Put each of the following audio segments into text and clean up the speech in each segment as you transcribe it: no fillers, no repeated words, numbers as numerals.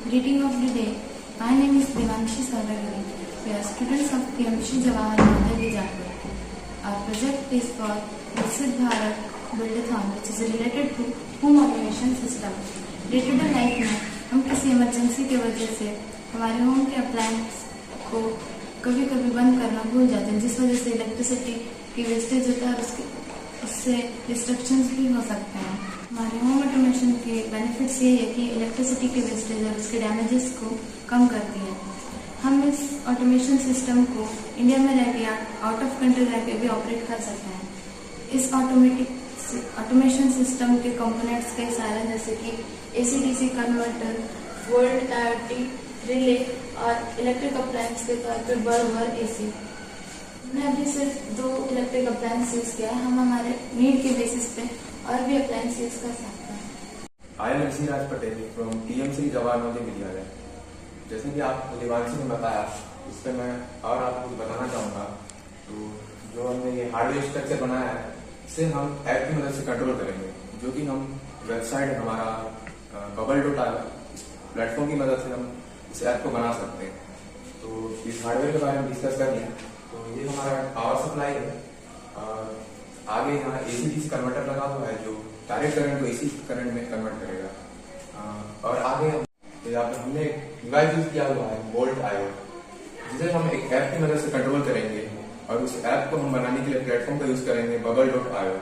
Greeting of the day. My name is Devanshi Sarvagiri. We are students of PMC Jawahar Nalanda Vijaipur. Our project is for Viksit Bharat Buildathon, which is related to home automation system. Day to day life में हम किसी emergency की वजह से हमारे home के appliance को कभी कभी बंद करना भूल जाते हैं, जिस वजह से इलेक्ट्रिसिटी की वेस्टेज होता है और उससे डिस्ट्रक्शंस भी हो सकते हैं। हमारे होम ऑटोमेशन के बेनिफिट्स ये है कि इलेक्ट्रिसिटी की वेस्टेज और उसके डैमेजेस को कम करती है। हम इस ऑटोमेशन सिस्टम को इंडिया में रह के या आउट ऑफ कंट्री रह के भी ऑपरेट कर सकते हैं। इस ऑटोमेशन सिस्टम के कंपोनेंट्स कई सारे जैसे कि AC/DC converter, volt IoT relay और इलेक्ट्रिक अप्लायंस के तौर पर बल्ब और AC। हमने अभी सिर्फ 2 इलेक्ट्रिक अप्लायंस यूज किया है। हम हमारे नीड के बेसिस पे और भी अप्लायंस यूज कर सकते हैं। I am Rishi Raj Patel from TMC Jawahar Navodaya Vidyalaya. जैसे कि आप देवांशी ने बताया, इस पर मैं और आपको कुछ बताना चाहूँगा। तो जो हमने ये हार्डवेयर स्ट्रक्चर बनाया है, इसे हम ऐप की मदद से कंट्रोल करेंगे, जो कि हम वेबसाइट हमारा bubble.io प्लेटफॉर्म की मदद से हम इस ऐप को बना सकते हैं। तो इस हार्डवेयर के बारे में डिस्कस कर लिया। तो ये हमारा पावर सप्लाई है। आगे यहाँ AC/DC कन्वर्टर लगा हुआ है, जो डायरेक्ट करंट को AC करंट में कन्वर्ट करेगा। और आगे यहाँ पे हमने एक डिवाइस यूज किया हुआ है वोल्ट IO, जिसे हम एक ऐप की मदद से कंट्रोल करेंगे और उस ऐप को हम बनाने के लिए प्लेटफॉर्म का यूज करेंगे bubble.io।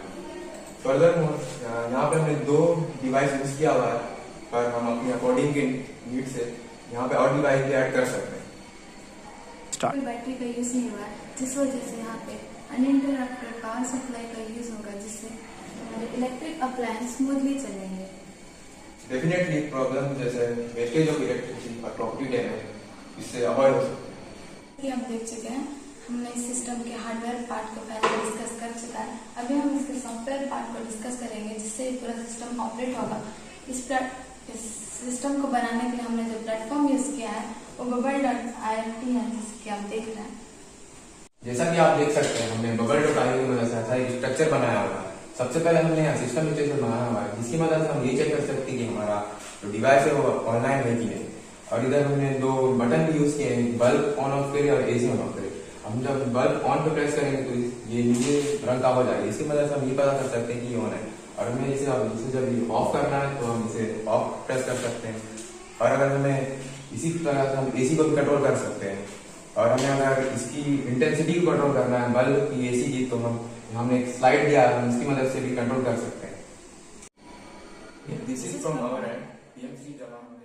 फर्दर यहाँ पे हमने 2 डिवाइस यूज किया हुआ है, पर हम अपनी अकॉर्डिंग के नीड से यहाँ पे और डिवाइस भी ऐड कर सकते हैं। कोई बैटरी का यूज नहीं हुआ है, जिस वजह से यहाँ पे अनइंटरप्टेड पावर सप्लाई का यूज होगा, जिससे हमारे इलेक्ट्रिक अप्लायंस स्मूथली चलेंगे। डेफिनेटली प्रॉब्लम जैसे वेस्टेज ऑफ इलेक्ट्रिसिटी और प्रॉपर्टी डैमेज इससे अवॉइड हो सकता है। हम देख चुके हैं, हमने इस सिस्टम के हार्डवेयर पार्ट को पहले डिस्कस कर चुका है। अभी हम इसके सॉफ्टवेयर पार्ट को डिस्कस करेंगे, जिससे पूरा सिस्टम ऑपरेट होगा। इस सिस्टम को बनाने के लिए हमने जो प्लेटफॉर्म यूज किया है वो bubble.io है, जिसके आप देख रहे हैं। जैसा कि आप देख सकते हैं, हमने bubble.io की मदद से ऐसा एक स्ट्रक्चर बनाया हुआ है। सबसे पहले हमने यहाँ सिस्टम स्टेशन बनाया हुआ है, जिसकी मदद से हम ये चेक कर सकते हैं कि हमारा जो डिवाइस है वो ऑनलाइन है कि नहीं। और इधर हमने 2 बटन भी यूज किए हैं, बल्ब ऑन ऑफ करे और AC ऑन ऑफ करे। हम जब बल्ब ऑन पे प्रेस करेंगे तो ये नीले रंग का हो जाएगा। इसकी मदद से हम ये पता कर सकते हैं कि ये ऑन है। और हमें इसे जब ये ऑफ करना है तो हम इसे ऑफ प्रेस कर सकते हैं। और अगर हमें इसी तरह से हम AC को भी कंट्रोल कर सकते हैं। और हमें अगर इसकी इंटेंसिटी को कंट्रोल करना है बल्ब की, AC की, तो हमने एक स्लाइड दिया है, हम इसकी मदद से भी कंट्रोल कर सकते हैं। This is from our and PMC Jawahar.